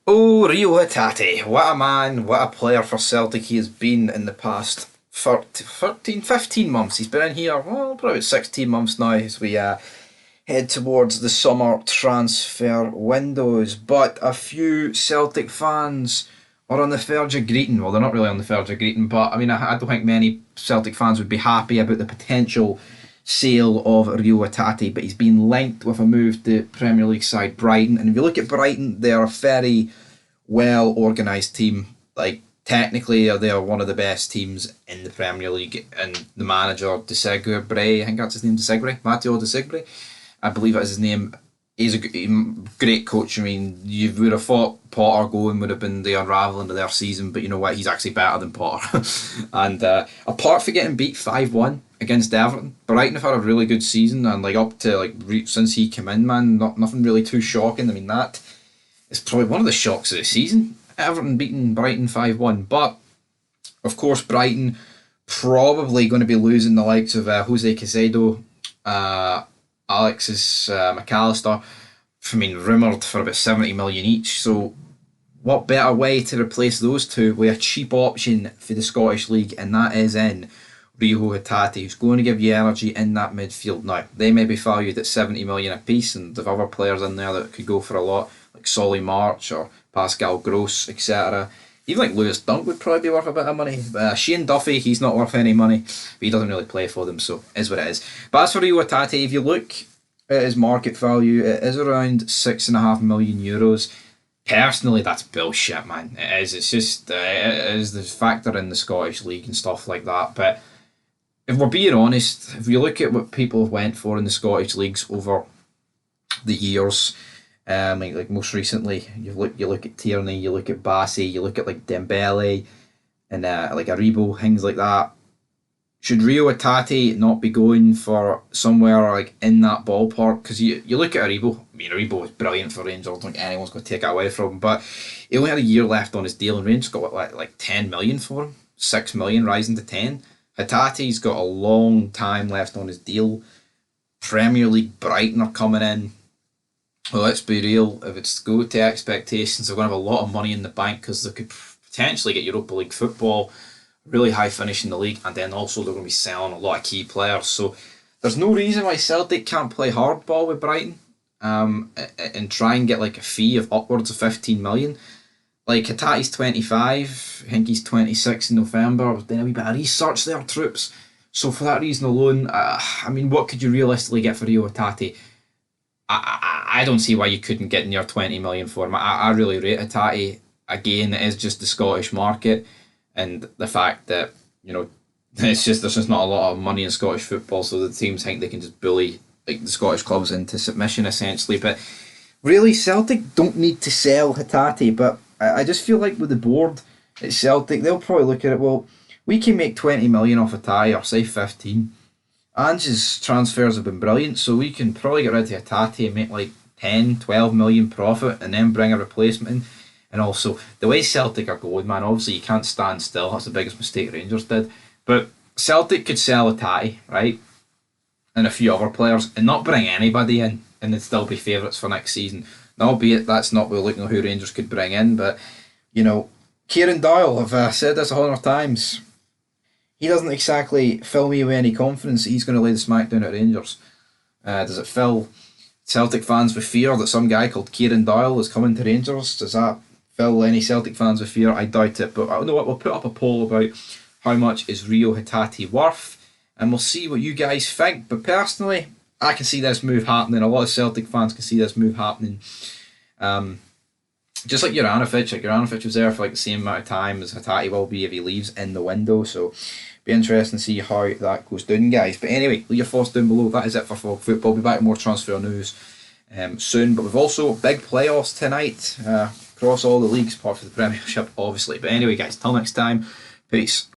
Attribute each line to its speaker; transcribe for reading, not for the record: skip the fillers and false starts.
Speaker 1: Oh, Reo Hatate. What a man, what a player for Celtic he has been in the past 13, 15 months. He's been in here, well, probably about 16 months now as we head towards the summer transfer windows. But a few Celtic fans are on the verge of greeting. Well, they're not really on the verge of greeting, but I mean, I don't think many Celtic fans would be happy about the potential sale of Reo Hatate, but he's been linked with a move to Premier League side Brighton. And if you look at Brighton, they're a very well organised team. Like, technically, they are one of the best teams in the Premier League. And the manager, De Segre, I think that's his name, De Segre, Matteo De Segre, I believe that's his name. He's a great coach. I mean, you would have thought Potter going would have been the unravelling of their season, but you know what? He's actually better than Potter. And apart from getting beat 5-1 against Everton, Brighton have had a really good season, and like up to since he came in, man, nothing really too shocking. I mean, that is probably one of the shocks of the season. Everton beating Brighton 5-1, but of course Brighton probably going to be losing the likes of Jose Caicedo, Alexis McAllister. I mean, rumoured for about 70 million each. So, what better way to replace those two with a cheap option for the Scottish League, and that is in Reo Hatate, who's going to give you energy in that midfield. Now, they may be valued at 70 million apiece, and there's other players in there that could go for a lot, like Solly March or Pascal Gross, etc. Even like Lewis Dunk would probably be worth a bit of money. Shane Duffy, he's not worth any money, but he doesn't really play for them, so it is what it is. But as for Reo Hatate, if you look at his market value, it is around €6.5 million. Personally, that's bullshit, man. It is. It's just it is the factor in the Scottish League and stuff like that. But if we're being honest, if you look at what people have went for in the Scottish leagues over the years, like most recently, you look at Tierney, you look at Bassey, you look at like Dembele and like Aribo, things like that. Should Reo Hatate not be going for somewhere like in that ballpark? Because you look at Aribo. I mean, Aribo was brilliant for Rangers. I don't think anyone's going to take it away from him. But he only had a year left on his deal, and Rangers got like 10 million for him, 6 million rising to 10. Hatate's got a long time left on his deal. Premier League Brighton are coming in. Well, let's be real. If it's to go to expectations, they're going to have a lot of money in the bank because they could potentially get Europa League football, really high finish in the league, and then also they're going to be selling a lot of key players. So there's no reason why Celtic can't play hardball with Brighton, and try and get like a fee of upwards of 15 million. Like Hatate's 25, I think he's 26 in November. I was doing a wee bit of research there, troops. So for that reason alone, I mean, what could you realistically get for Reo Hatate? I don't see why you couldn't get near 20 million for him. I really rate Hatate. Again, it is just the Scottish market and the fact that, it's just there's just not a lot of money in Scottish football, so the teams think they can just bully like the Scottish clubs into submission essentially. But really, Celtic don't need to sell Hatate, but I just feel like with the board at Celtic, they'll probably look at it, well, we can make 20 million off Hatate, or say 15. Ange's transfers have been brilliant, so we can probably get rid of Hatate and make like 10, 12 million profit and then bring a replacement in. And also, the way Celtic are going, man, obviously you can't stand still. That's the biggest mistake Rangers did. But Celtic could sell Hatate, right? And a few other players and not bring anybody in and they'd still be favourites for next season. Now, albeit that's not what we're looking at who Rangers could bring in, but, Kieran Doyle, I've said this 100 times, he doesn't exactly fill me with any confidence that he's going to lay the smackdown at Rangers. Does it fill Celtic fans with fear that some guy called Kieran Doyle is coming to Rangers? Does that fill any Celtic fans with fear? I doubt it, but you know what? We'll put up a poll about how much is Reo Hatate worth, and we'll see what you guys think. But personally, I can see this move happening. A lot of Celtic fans can see this move happening. Just like Juranovic was there for like the same amount of time as Hatate will be if he leaves in the window. So be interesting to see how that goes down, guys. But anyway, leave your thoughts down below. That is it for Fog Football. We'll be back with more transfer news soon. But we've also big playoffs tonight across all the leagues, apart from the Premiership, obviously. But anyway, guys, till next time, peace.